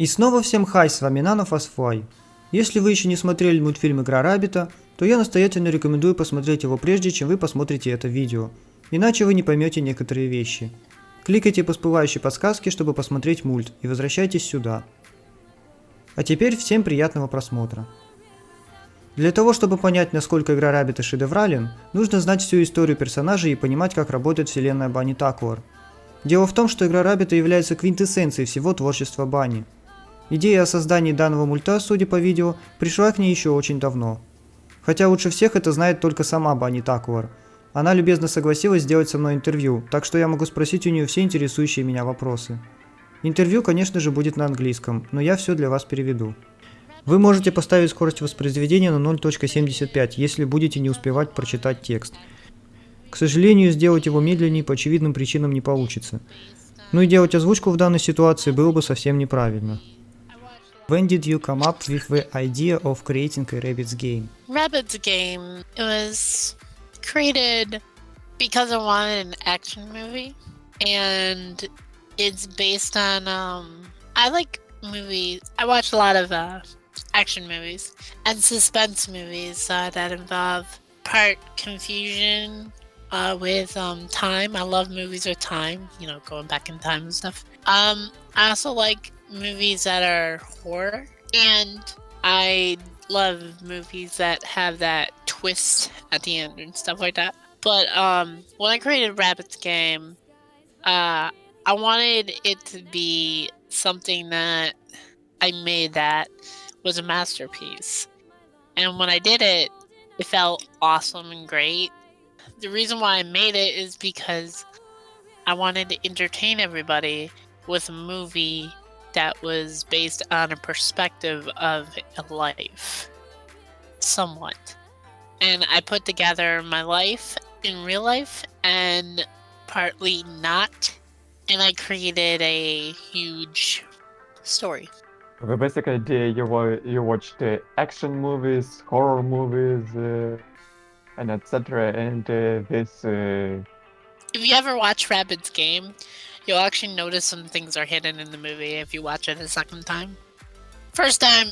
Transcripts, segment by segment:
И снова всем хай, с вами Nanophosphai. Если вы еще не смотрели мультфильм «Игра Раббита», то я настоятельно рекомендую посмотреть его прежде, чем вы посмотрите это видео, иначе вы не поймете некоторые вещи. Кликайте по всплывающей подсказке, чтобы посмотреть мульт, и возвращайтесь сюда. А теперь всем приятного просмотра. Для того, чтобы понять, насколько Игра Раббита шедеврален, нужно знать всю историю персонажей и понимать, как работает Вселенная Баннитакулар. Дело в том, что Игра Раббита является квинтэссенцией всего творчества Банни. Идея о создании данного мульта, судя по видео, пришла к ней еще очень давно. Хотя лучше всех это знает только сама Баннитакулар. Она любезно согласилась сделать со мной интервью, так что я могу спросить у нее все интересующие меня вопросы. Интервью, конечно же, будет на английском, но я все для вас переведу. Вы можете поставить скорость воспроизведения на 0.75, если будете не успевать прочитать текст. К сожалению, сделать его медленнее по очевидным причинам не получится. Ну и делать озвучку в данной ситуации было бы совсем неправильно. When did you come up with the idea of creating a Rabbids game? Rabbids game, it was created because I wanted an action movie, and it's based on, I like movies, I watch a lot of action movies and suspense movies that involve part confusion with time. I love movies with time, you know, going back in time and stuff. I also like movies that are horror, and I love movies that have that twist at the end and stuff like that. But when I created Rabbids game, I wanted it to be something that I made that was a masterpiece. And when I did it, it felt awesome and great. The reason why I made it is because I wanted to entertain everybody with a movie that was based on a perspective of a life, somewhat. And I put together my life in real life and partly not, and I created a huge story. Basically, you watched action movies, horror movies, and etc. And this. If you ever watch Rabbids game, you'll actually notice some things are hidden in the movie if you watch it a second time. First time,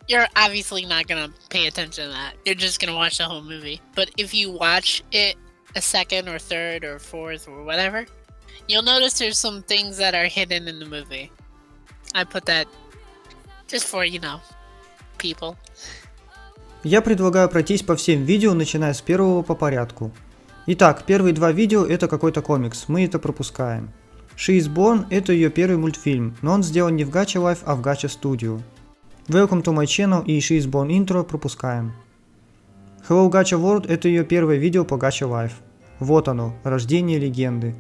you're obviously not gonna pay attention to that. You're just gonna watch the whole movie. But if you watch it a second or third or fourth or whatever, you'll notice there's some things that are hidden in the movie. I put that just for, you know, people. Я предлагаю пройтись по всем видео, начиная с первого по порядку. Итак, первые два видео это какой-то комикс, мы это пропускаем. She is Born это ее первый мультфильм, но он сделан не в Gacha Life, а в Gacha Studio. Welcome to my channel и She is Born intro пропускаем. Hello Gacha World это ее первое видео по Gacha Life. Вот оно, рождение легенды.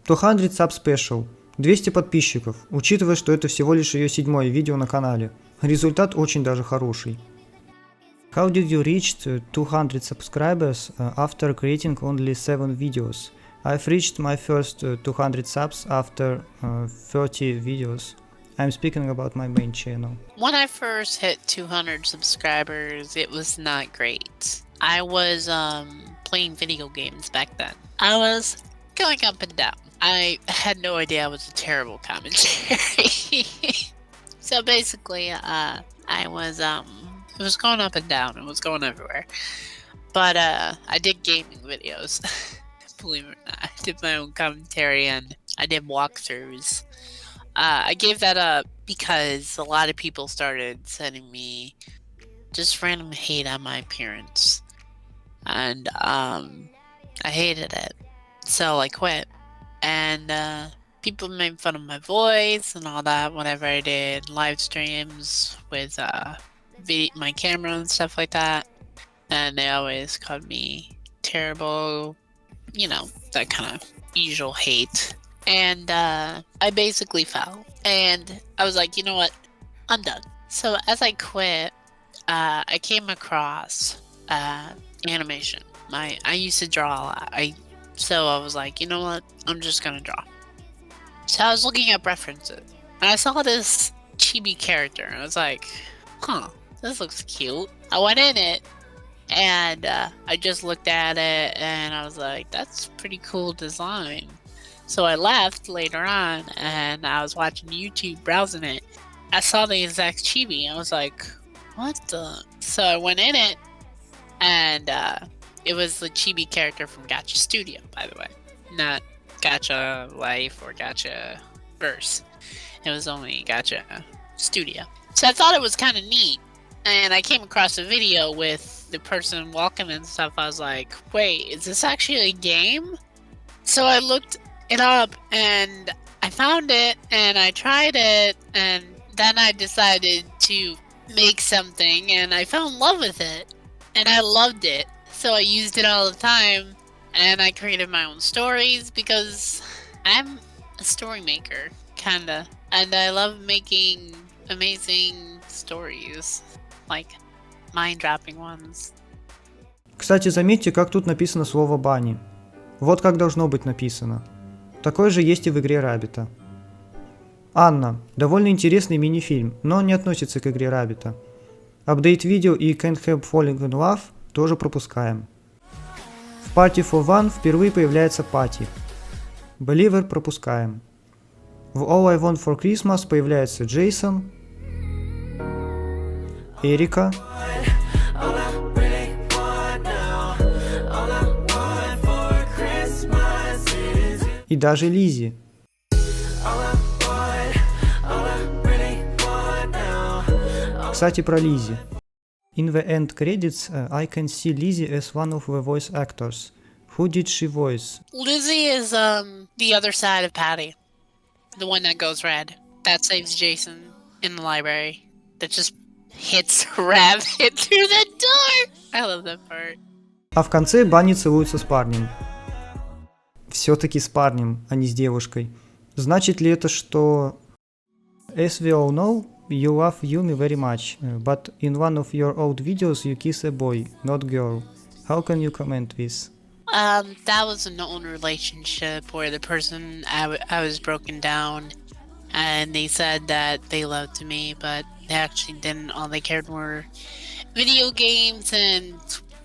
$200 Sub Special. 200 подписчиков, учитывая, что это всего лишь ее седьмое видео на канале. Результат очень даже хороший. How did you reach 200 subscribers after creating only 7 videos? I've reached my first 200 subs after 30 videos. I'm speaking about my main channel. When I first hit 200 subscribers, it was not great. I was playing video games back then. I was going up and down. I had no idea I was a terrible commentary. So basically, I was, it was going up and down. It was going everywhere. But I did gaming videos. Believe it or not. I did my own commentary and I did walkthroughs. I gave that up because a lot of people started sending me just random hate on my appearance. And I hated it. So I quit. And people made fun of my voice and all that whenever I did live streams with my camera and stuff like that. And they always called me terrible, you know, that kind of usual hate. And I basically fell. And I was like, you know what? I'm done. So as I quit, I came across animation. I used to draw a lot. So I was like, you know what? I'm just gonna draw. So I was looking up references. And I saw this chibi character. And I was like, huh, this looks cute. I went in it. And I just looked at it and I was like, that's pretty cool design. So I left later on and I was watching YouTube, browsing it. I saw the exact chibi. I was like, what the? So I went in it and it was the chibi character from Gacha Studio, by the way. Not Gacha Life or Gacha Verse. It was only Gacha Studio. So I thought it was kind of neat. And I came across a video with the person walking and stuff. I was like, wait, is this actually a game? So I looked it up and I found it and I tried it and then I decided to make something and I fell in love with it and I loved it. So I used it all the time and I created my own stories because I'm a story maker, kinda. And I love making amazing stories, like mind-dropping ones. Кстати, заметьте, как тут написано слово «бани». Вот как должно быть написано. Такое же есть и в игре Раббита. Анна. Довольно интересный мини-фильм, но он не относится к игре Раббита. Апдейт видео и Can't Help Falling in Love тоже пропускаем. В Party for One впервые появляется Пати. Believer пропускаем. В All I Want for Christmas появляется Джейсон, Эрика и даже Лизи. Кстати, про Лизи. In the end credits, I can see Lizzie as one of the voice actors. Who did she voice? Lizzie is the other side of Patty. The one that goes red. That saves Jason in the library. That just hits Rabbit through the door. I love that part. А в конце Банни целуется с парнем. Все-таки с парнем, а не с девушкой. Значит ли это, что... As we all know, you love Yumi very much, but in one of your old videos you kiss a boy, not girl. How can you comment this? That was an old relationship where the person I was broken down and they said that they loved me, but they actually didn't. All they cared were video games and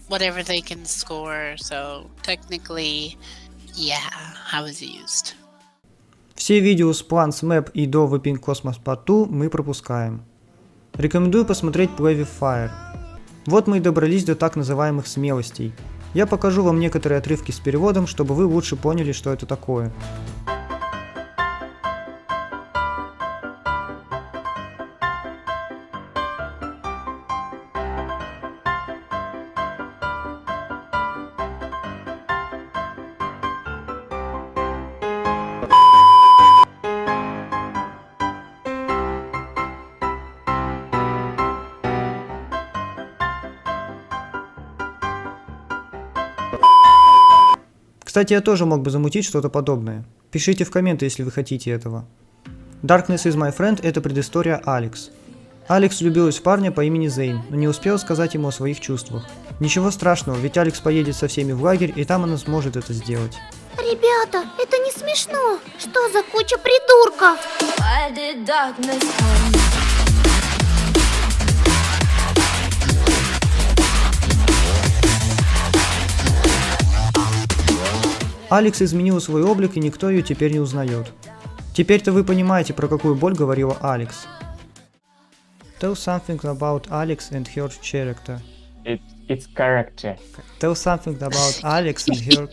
whatever they can score. So technically, yeah, I was used. Все видео с Plants Map и до Whipping Cosmos Part 2 мы пропускаем. Рекомендую посмотреть Play with Fire. Вот мы и добрались до так называемых смелостей. Я покажу вам некоторые отрывки с переводом, чтобы вы лучше поняли, что это такое. Кстати, я тоже мог бы замутить что-то подобное. Пишите в комменты, если вы хотите этого. Darkness is my friend – это предыстория Алекс. Алекс влюбилась в парня по имени Зейн, но не успела сказать ему о своих чувствах. Ничего страшного, ведь Алекс поедет со всеми в лагерь, и там она сможет это сделать. Ребята, это не смешно. Что за куча придурков? Алекс изменила свой облик, и никто ее теперь не узнает. Теперь-то вы понимаете, про какую боль говорила Алекс. Tell something about Alex and her character. It's character. Tell something about Alex and her...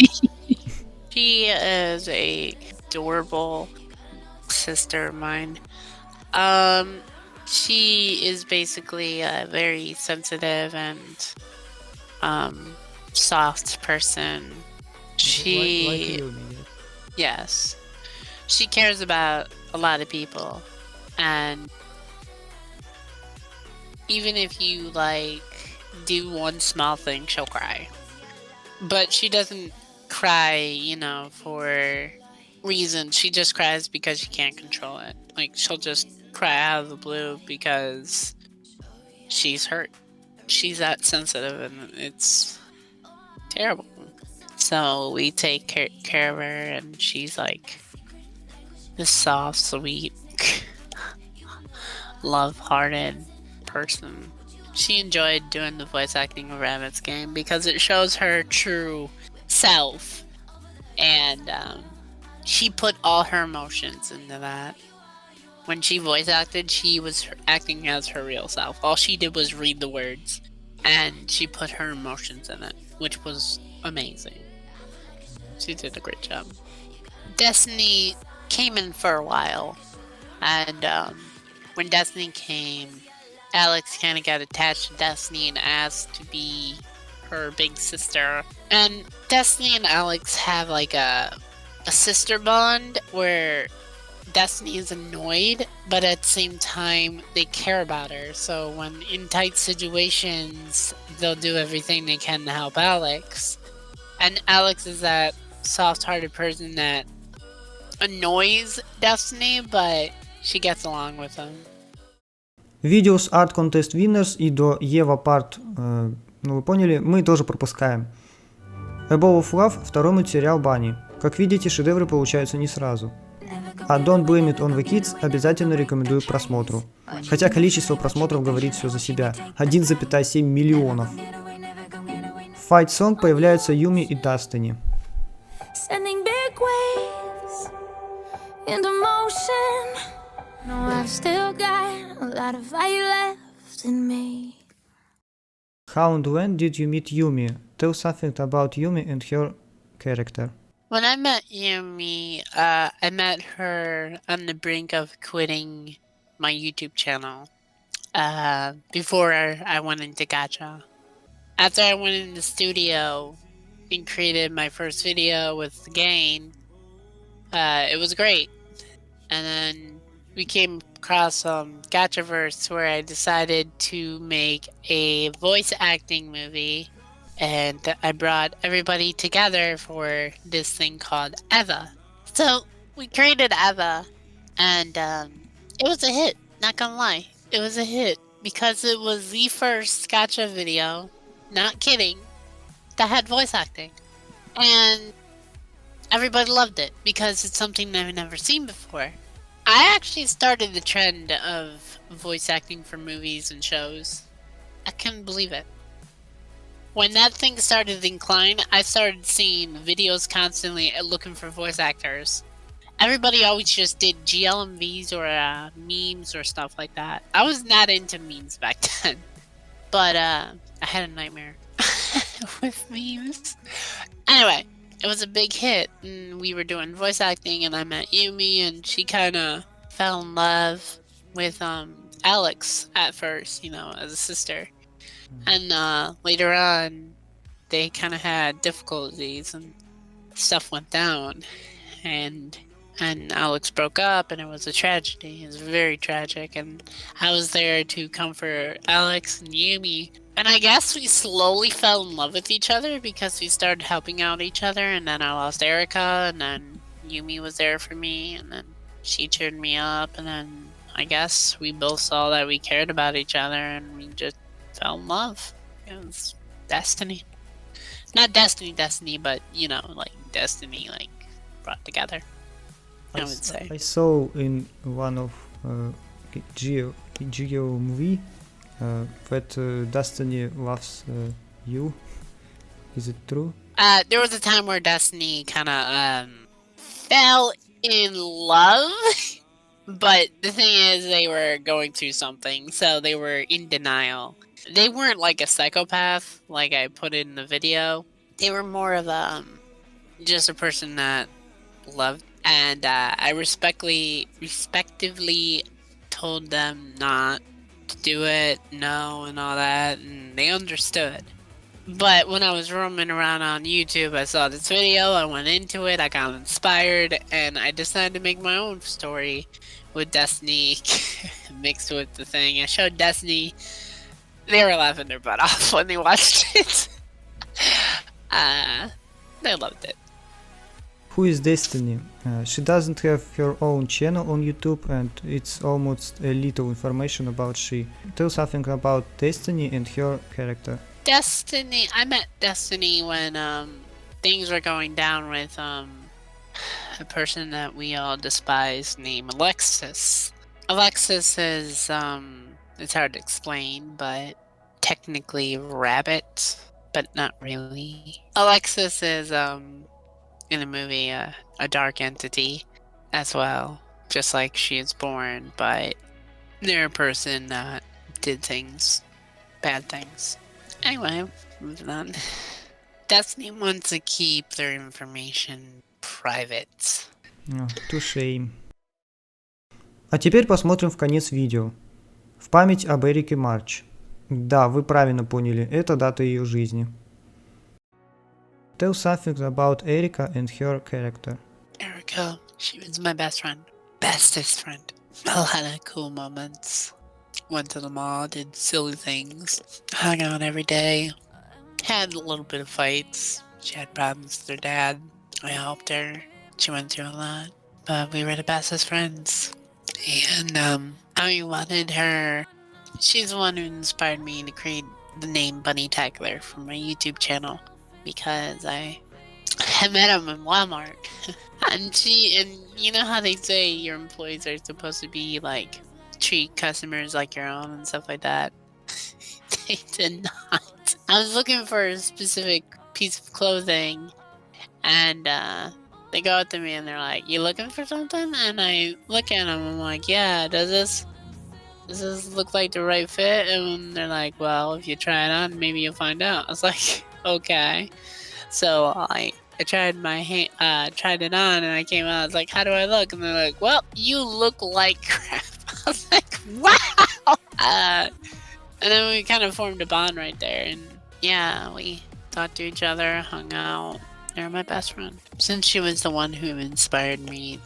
She is a adorable sister of mine. She is basically a very sensitive and soft person. She, yes, she cares about a lot of people, and even if you like do one small thing, she'll cry. But she doesn't cry, you know, for reasons. She just cries because she can't control it. Like, she'll just cry out of the blue because she's hurt. She's that sensitive, and it's terrible. So we take care of her, and she's like this soft, sweet, love-hearted person. she enjoyed doing the voice acting of Rabbit's game because it shows her true self, and she put all her emotions into that. When she voice acted, she was acting as her real self. All she did was read the words, and she put her emotions in it, which was amazing. She did a great job. Destiny came in for a while, and when Destiny came, Alex kind of got attached to Destiny and asked to be her big sister. And Destiny and Alex have like a sister bond where Destiny is annoyed, but at the same time they care about her. So when in tight situations, they'll do everything they can to help Alex. And Alex is that soft-hearted person that annoys Destiny, but she gets along with him. Видео с Art Contest Winners и до Ева Part, ну вы поняли, мы тоже пропускаем. Above of Love – второй мультсериал Банни. Как видите, шедевры получаются не сразу. А Don't Blame It on the Kids обязательно рекомендую к просмотру. Хотя количество просмотров говорит все за себя. 1,7 миллионов. В Fight Song появляются Юми и Дастини. How and when did you meet Yumi? Tell something about Yumi and her character. When I met Yumi, I met her on the brink of quitting my YouTube channel before I went into gacha. After I went in the studio and created my first video with the game, it was great. And then we came across Gachaverse where I decided to make a voice acting movie, and I brought everybody together for this thing called Eva. So we created Eva, and it was a hit, not gonna lie. It was a hit because it was the first gacha video, not kidding, that had voice acting. And everybody loved it because it's something I've never seen before. I actually started the trend of voice acting for movies and shows. I couldn't believe it. When that thing started to incline, I started seeing videos constantly looking for voice actors. Everybody always just did GLMVs or memes or stuff like that. I was not into memes back then, but I had a nightmare with memes. Anyway, it was a big hit, and we were doing voice acting, and I met Yumi, and she kind of fell in love with Alex at first, as a sister. And later on, they kind of had difficulties, and stuff went down, and Alex broke up, and it was a tragedy. It was very tragic, and I was there to comfort Alex and Yumi. And I guess we slowly fell in love with each other because we started helping out each other, and then I lost Erica, and then Yumi was there for me, and then she cheered me up, and then I guess we both saw that we cared about each other, and we just fell in love. It was destiny. Not destiny, but, like destiny, like, brought together, I would say. I saw in one of Geo movie that Destiny loves you. Is it true? There was a time where Destiny kind of fell in love, but the thing is they were going through something, so they were in denial. They weren't like a psychopath, like I put in the video. They were more of just a person that loved, and I respectively told them not to do it, no, and all that, and they understood. But when I was roaming around on YouTube, I saw this video, I went into it, I got inspired, and I decided to make my own story with Destiny mixed with the thing. I showed Destiny. They were laughing their butt off when they watched it. They loved it. Who is Destiny? She doesn't have her own channel on YouTube, and it's almost a little information about she. Tell something about Destiny and her character. Destiny, I met Destiny when things were going down with a person that we all despise named Alexis. Alexis is, it's hard to explain, but technically rabbit, but not really. Alexis is in the movie a dark entity as well, just like she is born, but they're a person that did things, bad things. Anyway, moving on. Destiny wants to keep their information private. Touché. А теперь посмотрим в конец видео. В память об Эрике Марч. Да, вы правильно поняли, это дата ее жизни. Tell something about Erika and her character. Erica, she was my best friend. Bestest friend. A lot of cool moments. Went to the mall, did silly things. Hung out every day. Had a little bit of fights. She had problems with her dad. I helped her. She went through a lot. But we were the bestest friends. And I wanted her. She's the one who inspired me to create the name Bannitacullar for my YouTube channel. Because I met him in Walmart. And you know how they say your employees are supposed to be like, treat customers like your own and stuff like that? They did not. I was looking for a specific piece of clothing, and they go up to me and they're like, "You looking for something?" And I look at them, I'm like, "Yeah, does this look like the right fit?" And they're like, "Well, if you try it on, maybe you'll find out." I was like, "Okay." So I tried tried it on, and I came out. I was like, "How do I look?" And they're like, "Well, you look like crap." I was like, "Wow!" And then we kind of formed a bond right there, and yeah, we talked to each other, hung out. They're my best friend. Since she was the one who inspired me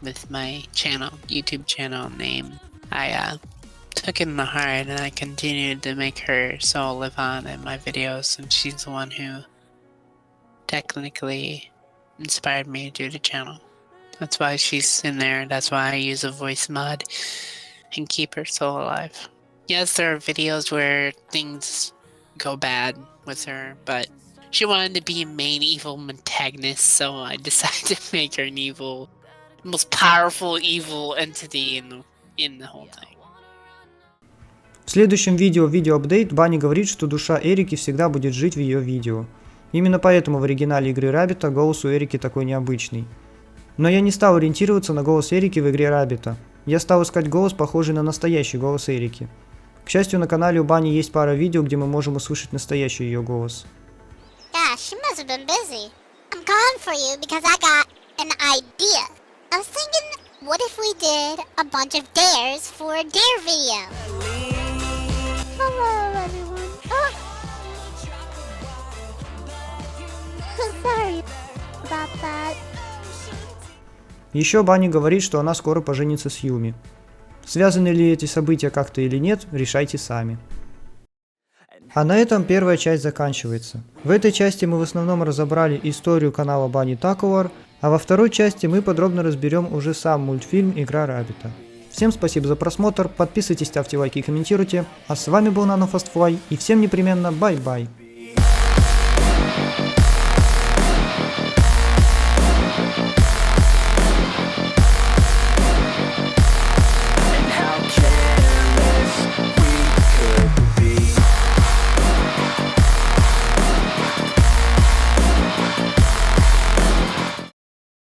with my channel, YouTube channel name, I took it in the heart, and I continued to make her soul live on in my videos, since she's the one who technically inspired me to do the channel. That's why she's in there. That's why I use a voice mod and keep her soul alive. Yes, there are videos where things go bad with her, but she wanted to be a main evil antagonist, so I decided to make her an evil, most powerful evil entity in the whole thing. В следующем видео-апдейт, Банни говорит, что душа Эрики всегда будет жить в ее видео. Именно поэтому в оригинале Игры Раббита голос у Эрики такой необычный. Но я не стал ориентироваться на голос Эрики в Игре Раббита. Я стал искать голос, похожий на настоящий голос Эрики. К счастью, на канале у Бани есть пара видео, где мы можем услышать настоящий ее голос. Gosh, she must have been busy. I'm calling for you because I got an idea. I was thinking, what if we did a bunch of dares for a dare video? Hello, everyone. Oh. Sorry about that. Еще Банни говорит, что она скоро поженится с Юми. Связаны ли эти события как-то или нет, решайте сами. А на этом первая часть заканчивается. В этой части мы в основном разобрали историю канала Баннитакулар, а во второй части мы подробно разберем уже сам мультфильм «Игра Раббита». Всем спасибо за просмотр, подписывайтесь, ставьте лайки и комментируйте. А с вами был Nano Fast Fly, и всем непременно бай-бай!